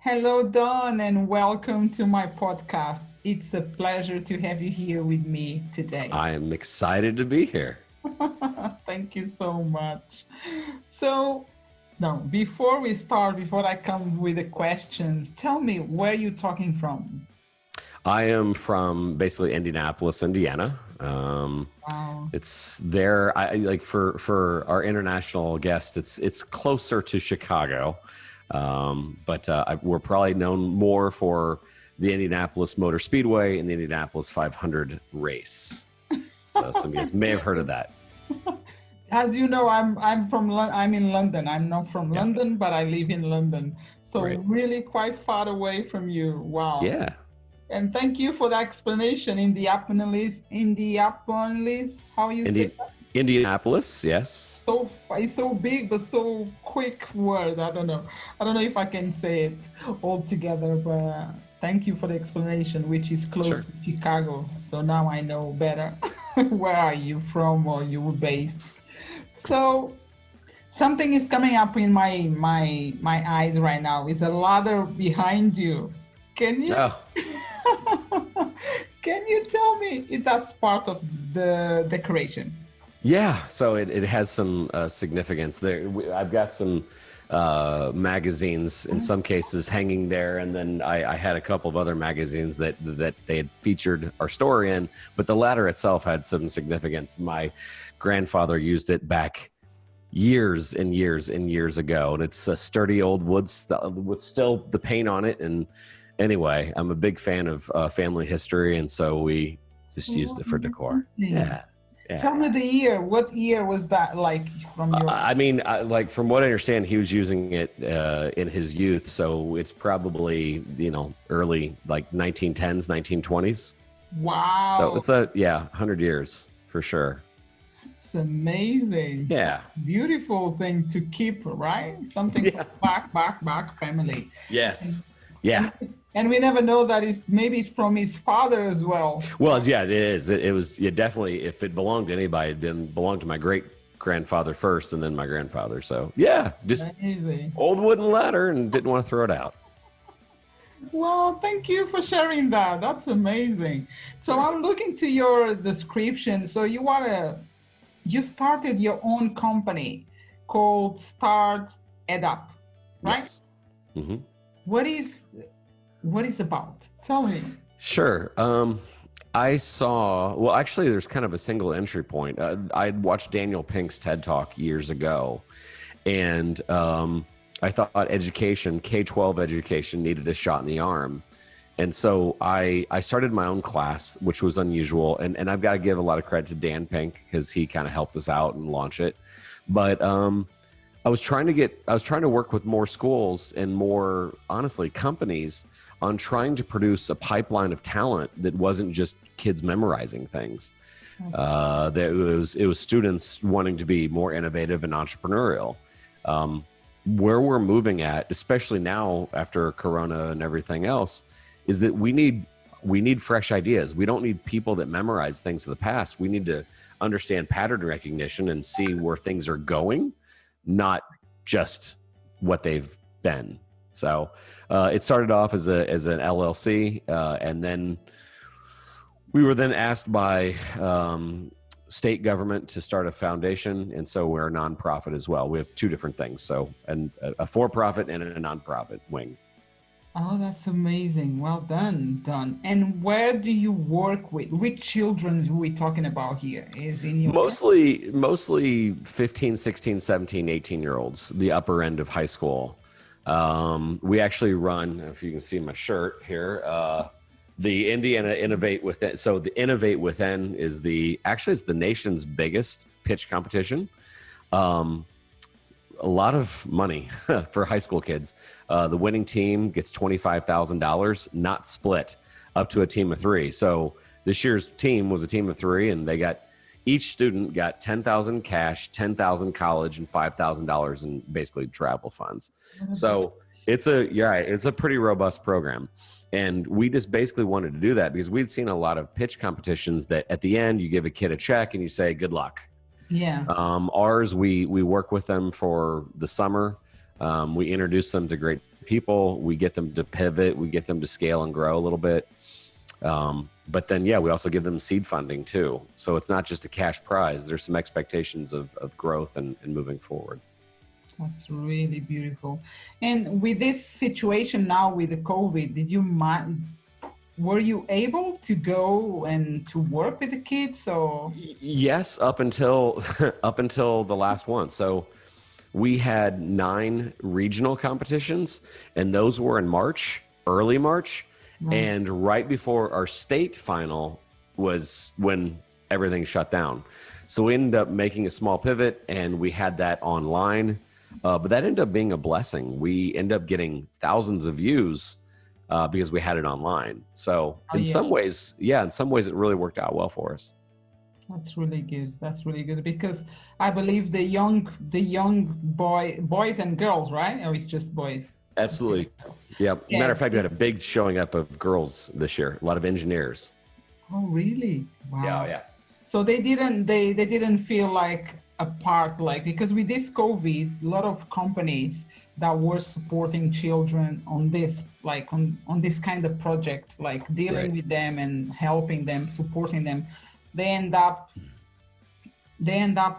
Hello, Don, and welcome to my podcast. It's a pleasure to have you here with me today. I am excited to be here. Thank you so much. So, now, before we start, before I come with the questions, tell me where you're talking from. I am from basically Indianapolis, Indiana. Wow. It's there. I like for our international guest. It's closer to Chicago, but we're probably known more for the Indianapolis Motor Speedway and the Indianapolis 500 race. So some of you guys may have heard of that. As you know, I'm in London. I'm not from London, but I live in London. So really quite far away from you. Wow. Yeah. And thank you for that explanation. Indianapolis, how you say that? Indianapolis, yes. It's so big, but so quick word. I don't know if I can say it all together, but thank you for the explanation, which is close to Chicago. So now I know better where are you from or you were based. So something is coming up in my eyes right now. Is a ladder behind you. Can you? Oh. Can you tell me if that's part of the decoration? Yeah, so it has some significance there. I've got some magazines in some cases hanging there, and then I had a couple of other magazines that they had featured our story in, but the ladder itself had some significance. My grandfather used it back years and years and years ago, and it's a sturdy old wood with still the paint on it. And anyway, I'm a big fan of family history, and so we just used it for decor. Yeah. Tell me the year. What year was that like from your... like from what I understand, he was using it in his youth. So it's probably, early like 1910s, 1920s. Wow. So it's 100 years for sure. It's amazing. Yeah. Beautiful thing to keep, right? Something from back family. Yes. Yeah. And we never know that maybe it's from his father as well. Well, yeah, it is. It was definitely, if it belonged to anybody, it belonged to my great grandfather first and then my grandfather. So yeah, just amazing. Old wooden ladder and didn't want to throw it out. Well, thank you for sharing that. That's amazing. So I'm looking to your description. So you started your own company called StartEdUp, right? Yes. Mm-hmm. What is about? Tell me. Sure. Actually, there's kind of a single entry point. I'd watched Daniel Pink's TED Talk years ago, and I thought education, K-12 education, needed a shot in the arm. And so I started my own class, which was unusual. And I've got to give a lot of credit to Dan Pink because he kind of helped us out and launch it. But I was trying to work with more schools and more, honestly, companies on trying to produce a pipeline of talent that wasn't just kids memorizing things. It was students wanting to be more innovative and entrepreneurial. Where we're moving at, especially now after Corona and everything else, is that we need fresh ideas. We don't need people that memorize things of the past. We need to understand pattern recognition and see where things are going, not just what they've been. So it started off as an LLC, and then we were then asked by state government to start a foundation, and so we're a nonprofit as well. We have two different things, and a for-profit and a nonprofit wing. Oh, that's amazing. Well done. And where do you work with? Which children are we talking about here? Is in your mostly 15, 16, 17, 18-year-olds, the upper end of high school. We actually run, if you can see my shirt here, the Indiana Innovate Within. So the Innovate Within is it's the nation's biggest pitch competition. A lot of money for high school kids. The winning team gets $25,000, not split, up to a team of 3. So this year's team was a team of 3, and each student got $10,000 cash, $10,000 college, and $5,000 in basically travel funds. So it's a pretty robust program. And we just basically wanted to do that because we'd seen a lot of pitch competitions that at the end you give a kid a check and you say, good luck. Yeah. Ours, we work with them for the summer. We introduce them to great people. We get them to pivot. We get them to scale and grow a little bit. But then, we also give them seed funding too. So it's not just a cash prize. There's some expectations of growth and moving forward. That's really beautiful. And with this situation now with the COVID, were you able to go and to work with the kids? Or yes, up until the last one. So we had 9 regional competitions, and those were in March, early March. And right before our state final was when everything shut down. So we ended up making a small pivot, and we had that online. But that ended up being a blessing. We ended up getting thousands of views because we had it online. So in some ways, it really worked out well for us. That's really good. That's really good, because I believe the young boys and girls, right? Or it's just boys? Absolutely. Yeah. Matter of fact, we had a big showing up of girls this year. A lot of engineers. Oh, really? Wow. Yeah. So they didn't feel like a part, like, because with this COVID, a lot of companies that were supporting children on this, like on this kind of project, like dealing with them and helping them, supporting them, they end up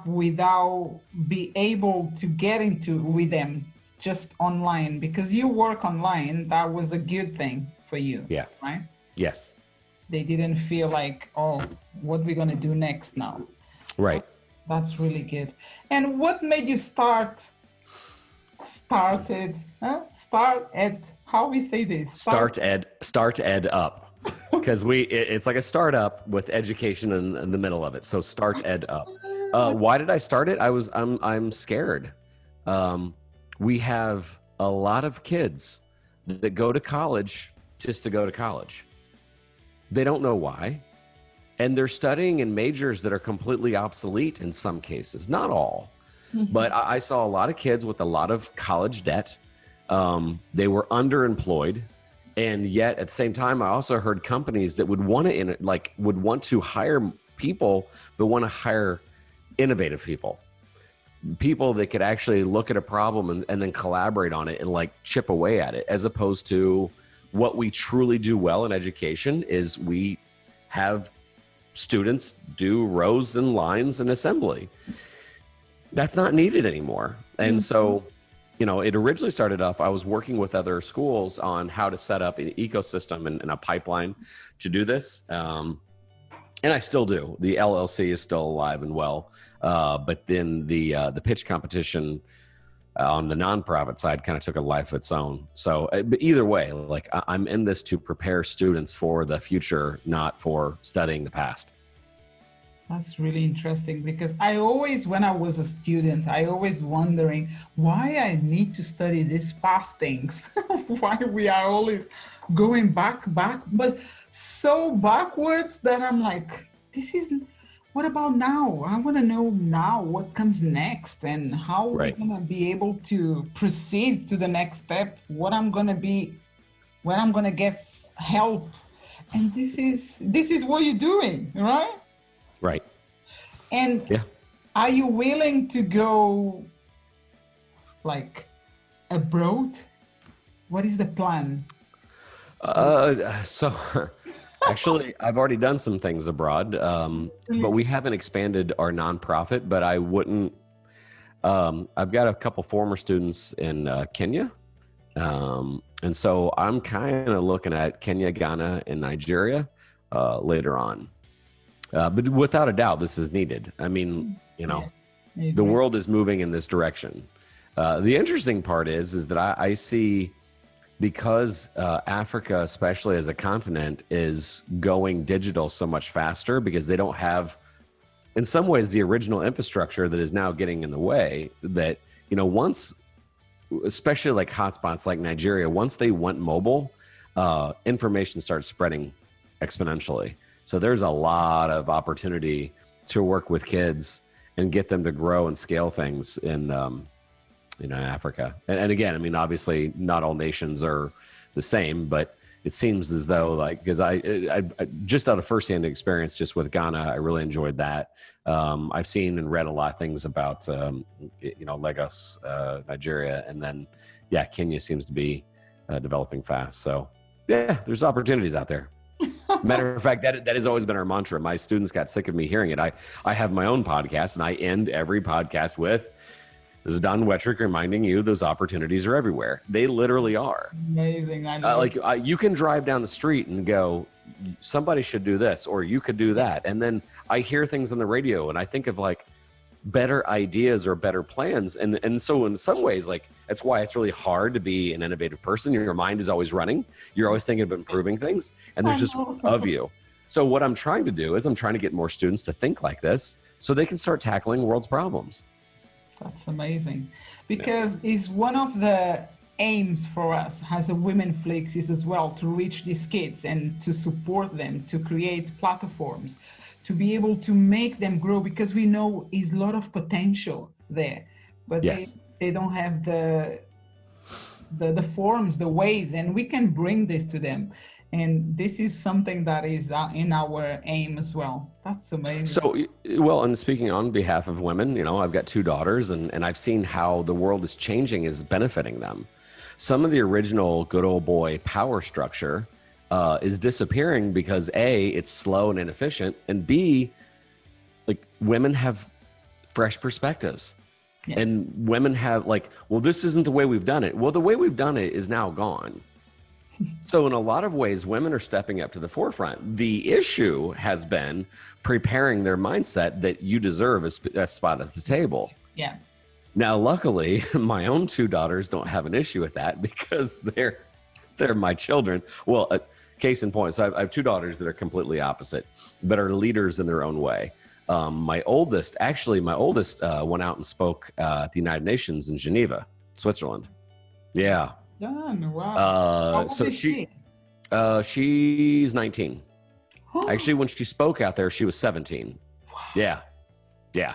without be able to get into with them just online, because you work online. That was a good thing for you. Yeah. Right? Yes. They didn't feel like, oh, what we're going to do next now. Right. That's really good. And what made you started, how we say this? StartEdUp. Because it's like a startup with education in the middle of it. So StartEdUp. Why did I start it? I'm scared. We have a lot of kids that go to college just to go to college. They don't know why. And they're studying in majors that are completely obsolete in some cases, not all. Mm-hmm. But I saw a lot of kids with a lot of college debt. They were underemployed. And yet at the same time, I also heard companies that would want to hire people, but want to hire innovative people that could actually look at a problem and then collaborate on it and like chip away at it, as opposed to what we truly do well in education is we have students do rows and lines and assembly. That's not needed anymore. And so, it originally started off, I was working with other schools on how to set up an ecosystem and a pipeline to do this. And I still do. The LLC is still alive and well. But then the pitch competition on the nonprofit side kind of took a life of its own. So but either way, like I'm in this to prepare students for the future, not for studying the past. That's really interesting, because when I was a student, I always wondering why I need to study these past things, why we are always going back, but so backwards that I'm like, what about now? I want to know now what comes next and how we're going to be able to proceed to the next step, what I'm going to be, when I'm going to get help. And this is what you're doing, right? Right. And are you willing to go like abroad? What is the plan? So actually, I've already done some things abroad, but we haven't expanded our nonprofit, but I wouldn't, I've got a couple former students in Kenya. And so I'm kind of looking at Kenya, Ghana, and Nigeria later on. But without a doubt, this is needed. I mean, the world is moving in this direction. The interesting part is that I see, because Africa, especially as a continent, is going digital so much faster because they don't have, in some ways, the original infrastructure that is now getting in the way, that, once, especially like hotspots like Nigeria, once they went mobile, information starts spreading exponentially. So there's a lot of opportunity to work with kids and get them to grow and scale things in Africa. And again, I mean, obviously not all nations are the same, but it seems as though like, because I just out of firsthand experience, just with Ghana, I really enjoyed that. I've seen and read a lot of things about, Lagos, Nigeria, and then, yeah, Kenya seems to be developing fast. So yeah, there's opportunities out there. Matter of fact, that has always been our mantra. My students got sick of me hearing it. I have my own podcast, and I end every podcast with, "This is Don Wettrick reminding you those opportunities are everywhere." They literally are. Amazing. You can drive down the street and go, "Somebody should do this," or "You could do that." And then I hear things on the radio and I think of like better ideas or better plans. And so in some ways, like, that's why it's really hard to be an innovative person. Your mind is always running. You're always thinking of improving things, and there's just of you. So what I'm trying to do is I'm trying to get more students to think like this so they can start tackling the world's problems. That's amazing, because it's one of the aims for us as a Women Flix is as well to reach these kids and to support them, to create platforms, to be able to make them grow, because we know is a lot of potential there, but yes. they don't have the forms, the ways, and we can bring this to them. And this is something that is in our aim as well. That's amazing. So, well, and speaking on behalf of women, I've got 2 daughters, and I've seen how the world is changing, is benefiting them. Some of the original good old boy power structure is disappearing because A, it's slow and inefficient, and B, like, women have fresh perspectives. Yeah. And women have like, well, this isn't the way we've done it. Well, the way we've done it is now gone. So in a lot of ways, women are stepping up to the forefront. The issue has been preparing their mindset that you deserve a spot at the table. Yeah. Now, luckily, my own 2 daughters don't have an issue with that because they're my children. Well, case in point, so I have 2 daughters that are completely opposite, but are leaders in their own way. My oldest went out and spoke at the United Nations in Geneva, Switzerland. Yeah. Wow. So she's 19. Actually, when she spoke out there, she was 17. Wow. Yeah.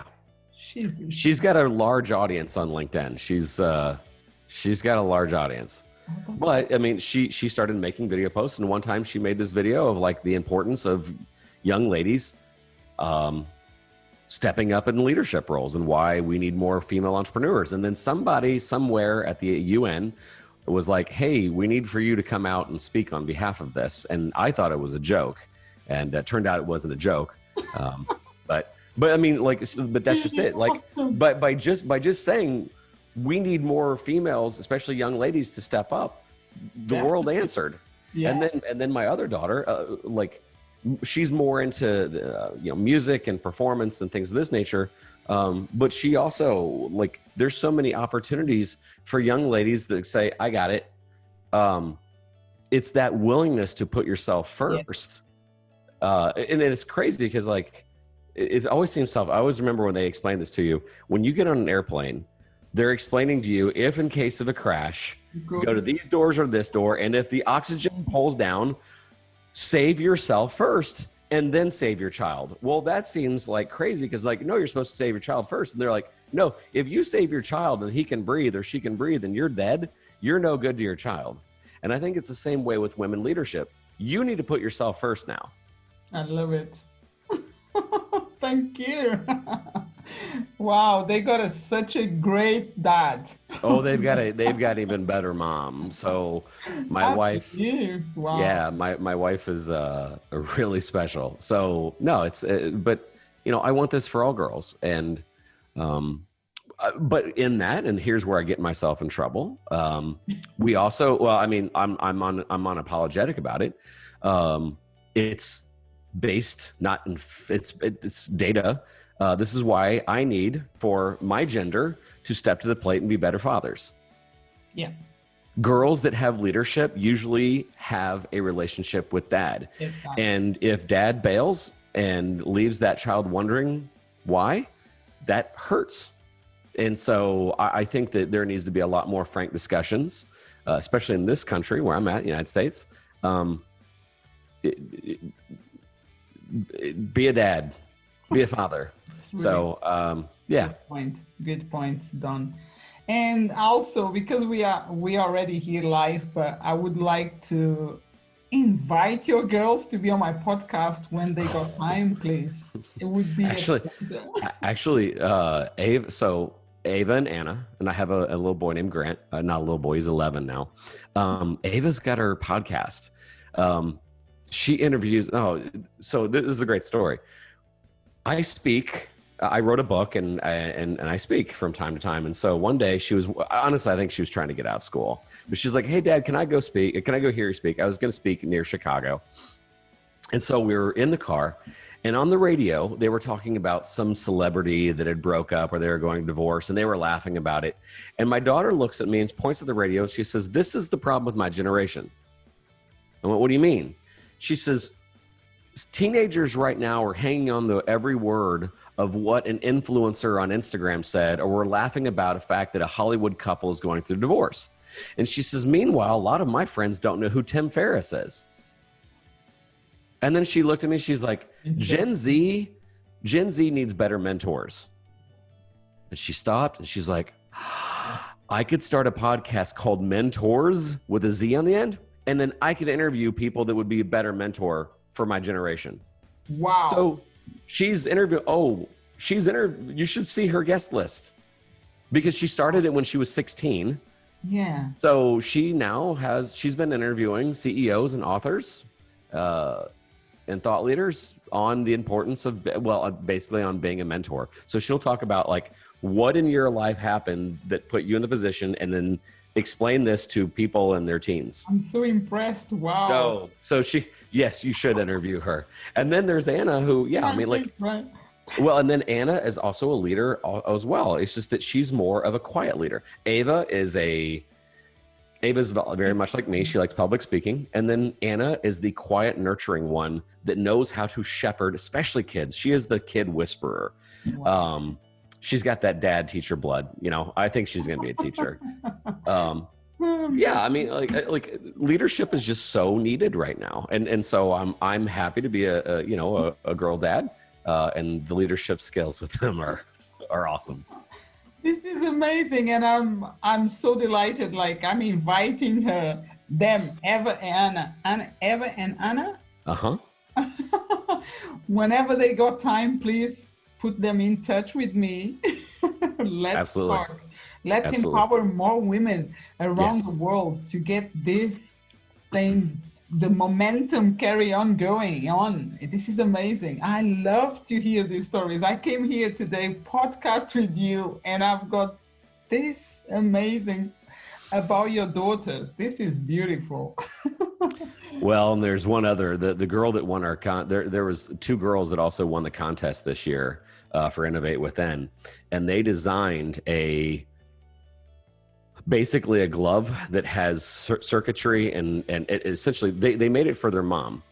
She's got a large audience on LinkedIn. She's got a large audience. But I mean, she started making video posts, and one time she made this video of like the importance of young ladies stepping up in leadership roles and why we need more female entrepreneurs. And then somebody somewhere at the UN was like, "Hey, we need for you to come out and speak on behalf of this." And I thought it was a joke, and it turned out it wasn't a joke. But I mean, like, but that's just it. Like, but by just saying we need more females, especially young ladies, to step up, the world answered. Yeah. And then my other daughter, like, she's more into music and performance and things of this nature. But she also, like, there's so many opportunities for young ladies that say, "I got it." It's that willingness to put yourself first. Yeah. And it's crazy because, like, it always seems I always remember when they explain this to you. When you get on an airplane, they're explaining to you, if in case of a crash, go to these doors or this door, and if the oxygen pulls down, save yourself first and then save your child. Well, that seems like crazy because, like, no, you're supposed to save your child first. And they're like, no, if you save your child and he can breathe or she can breathe and you're dead, you're no good to your child. And I think it's the same way with women leadership. You need to put yourself first now. I love it. Thank you. Wow, they got such a great dad. Oh, they've got even better mom. So my wife, wow. Yeah, my wife is really special. So no, it's but I want this for all girls, and but in that, and here's where I get myself in trouble. We also, well, I mean, I'm unapologetic about it. It's based not in it's data. This is why I need for my gender to step to the plate and be better fathers. Yeah. Girls that have leadership usually have a relationship with dad. Exactly. And if dad bails and leaves that child wondering why, that hurts. And so I think that there needs to be a lot more frank discussions, especially in this country where I'm at, the United States. Be a dad, be a father. Really, so, yeah. Good point, Don. And also, because we already here live, but I would like to invite your girls to be on my podcast when they got time, please. It would be Ava. So Ava and Anna, and I have a little boy named Grant. Not a little boy; he's 11 now. Ava's got her podcast. She interviews. Oh, so this is a great story. I speak. I wrote a book and I speak from time to time. And so one day she was, honestly, I think she was trying to get out of school, but she's like, "Hey Dad, can I go speak? Can I go hear you speak?" I was going to speak near Chicago. And so we were in the car, and on the radio, they were talking about some celebrity that had broke up or they were going to divorce, and they were laughing about it. And my daughter looks at me and points at the radio. She says, "This is the problem with my generation." I went, "What do you mean?" She says, "Teenagers right now are hanging on to every word of what an influencer on Instagram said, or we're laughing about a fact that a Hollywood couple is going through divorce." And she says, "Meanwhile, a lot of my friends don't know who Tim Ferriss is." And then she looked at me, she's like, Gen Z needs better mentors. And she stopped and she's like, "I could start a podcast called Mentors with a Z on the end, and then I could interview people that would be a better mentor for my generation." Wow. So she's interviewed. You should see her guest list, because she started it when she was 16. Yeah. So she's been interviewing CEOs and authors and thought leaders on the importance of, basically on being a mentor. So she'll talk about like what in your life happened that put you in the position, and then explain this to people in their teens. I'm so impressed. Wow. No. So yes, you should interview her. And then there's Anna who, right. Well, and then Anna is also a leader as well. It's just that she's more of a quiet leader. Ava's very much like me. She likes public speaking. And then Anna is the quiet, nurturing one that knows how to shepherd, especially kids. She is the kid whisperer. Wow. She's got that dad teacher blood. I think she's going to be a teacher. Yeah, I mean, like leadership is just so needed right now. And so I'm happy to be a girl dad. And the leadership skills with them are awesome. This is amazing, and I'm so delighted. Like, I'm inviting them, Eva and Anna. Whenever they got time, please put them in touch with me. Let's talk. Let's empower more women around the world to get this thing, the momentum carry on going on. This is amazing. I love to hear these stories. I came here today, podcast with you, and I've got this amazing about your daughters. This is beautiful. Well, and there's one other, the girl that won our there was two girls that also won the contest this year for Innovate Within, and they designed basically a glove that has circuitry and it essentially they made it for their mom,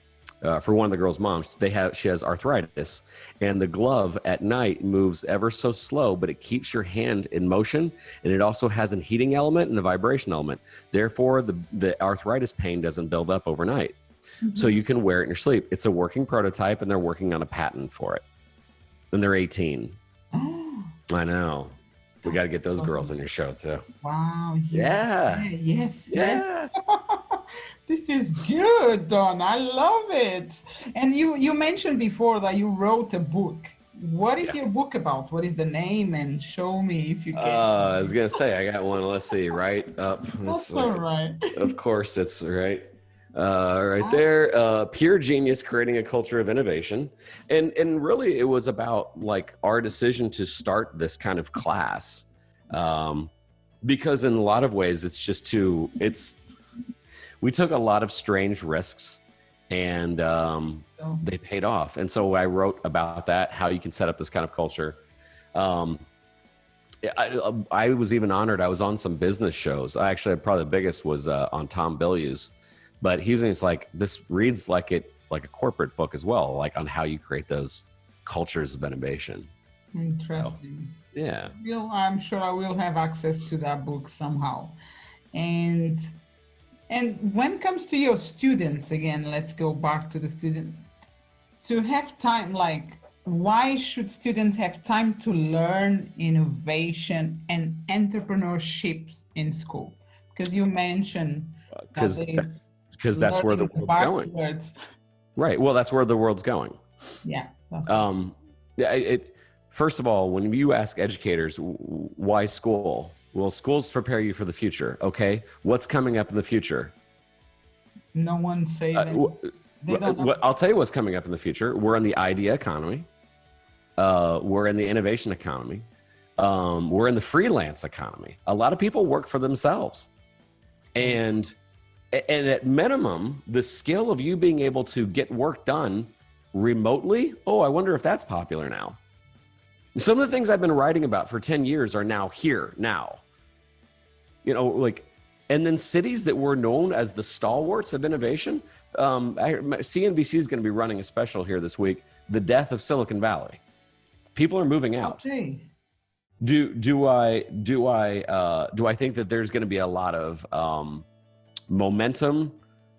for one of the girls' moms. She has arthritis, and the glove at night moves ever so slow, but it keeps your hand in motion, and it also has a heating element and a vibration element. Therefore, the arthritis pain doesn't build up overnight. Mm-hmm. So you can wear it in your sleep. It's a working prototype, and they're working on a patent for it. And they're 18. I know. We got to get those girls on your show too. Wow. Yeah. Yes. Yeah. This is good, Don. I love it. And you mentioned before that you wrote a book. What is your book about? What is the name? And show me if you can. I was going to say, I got one. Let's see. Right up. That's all right. Of course, it's right. Right there, Pure Genius, Creating a Culture of Innovation. And really it was about like our decision to start this kind of class. Because in a lot of ways we took a lot of strange risks, and they paid off. And so I wrote about that, how you can set up this kind of culture. I was even honored. I was on some business shows. Probably the biggest was on Tom Bilyeu's. But he was like, this reads like a corporate book as well, like on how you create those cultures of innovation. Interesting. So, yeah. I'm sure I will have access to that book somehow. And when it comes to your students, again, let's go back to the student. To have time, like, why should students have time to learn innovation and entrepreneurship in school? Because you mentioned because that's where the world's going. Backwards. Right. Well, that's where the world's going. Yeah. That's right. First of all, when you ask educators, why school? Well, schools prepare you for the future. Okay. What's coming up in the future? No one say that. I'll tell you what's coming up in the future. We're in the idea economy. We're in the innovation economy. We're in the freelance economy. A lot of people work for themselves. And at minimum, the skill of you being able to get work done remotely, I wonder if that's popular now. Some of the things I've been writing about for 10 years are now here, now. And then cities that were known as the stalwarts of innovation, CNBC is going to be running a special here this week, The Death of Silicon Valley. People are moving out. Okay. Do I think that there's going to be a lot of momentum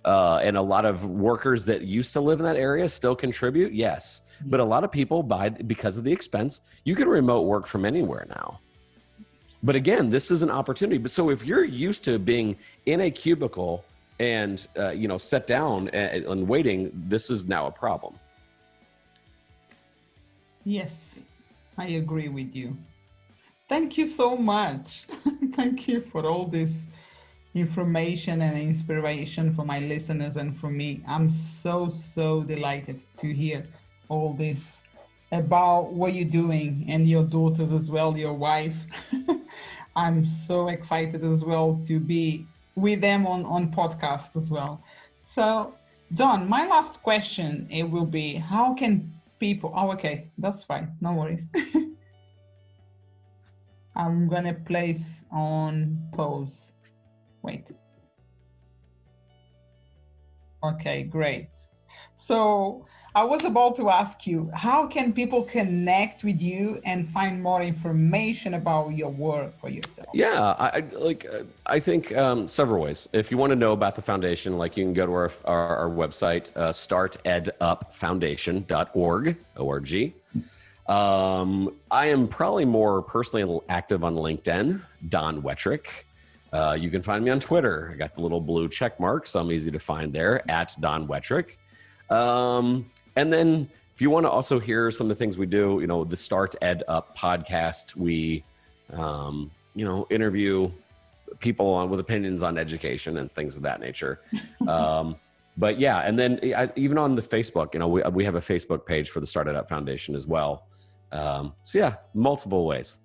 and a lot of workers that used to live in that area still contribute? Yes. But a lot of people, because of the expense, you can remote work from anywhere now. But again, this is an opportunity. But so if you're used to being in a cubicle and set down and waiting, this is now a problem. Yes, I agree with you. Thank you so much. Thank you for all this information and inspiration for my listeners and for me. I'm so delighted to hear all this about what you're doing, and your daughters as well, your wife. I'm so excited as well to be with them on podcast as well. So Don, my last question, it will be, how can people, okay, that's fine, no worries. I'm gonna place on pause. Wait. Okay, great. So I was about to ask you, how can people connect with you and find more information about your work or yourself? Yeah, I think several ways. If you want to know about the foundation, you can go to our website, StartEdUpFoundation.org. I am probably more personally active on LinkedIn, Don Wettrick. You can find me on Twitter. I got the little blue check mark, so I'm easy to find there, @Don Wettrick. And then if you want to also hear some of the things we do, the StartEdUp podcast, we, interview people with opinions on education and things of that nature. But yeah, and then even on the Facebook, we have a Facebook page for the StartEdUp Foundation as well. So yeah, multiple ways.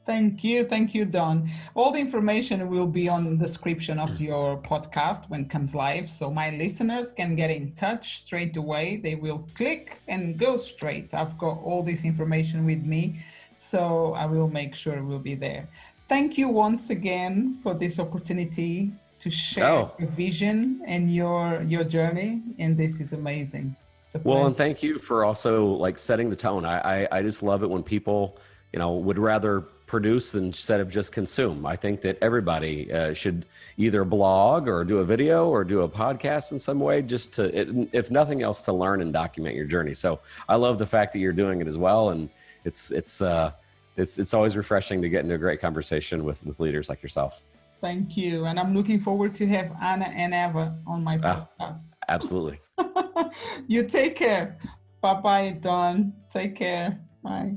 Thank you, Don. All the information will be on the description of your podcast when it comes live, so my listeners can get in touch straight away. They will click and go straight. I've got all this information with me, so I will make sure it will be there. Thank you once again for this opportunity to share your vision and your journey, and this is amazing. Well, and thank you for also setting the tone. I just love it when people would rather produce instead of just consume. I think that everybody should either blog or do a video or do a podcast in some way, just to, if nothing else, to learn and document your journey. So I love the fact that you're doing it as well, and it's always refreshing to get into a great conversation with leaders like yourself. Thank you, and I'm looking forward to have Anna and Eva on my podcast. Absolutely. You take care. Bye-bye, Don. Take care. Bye.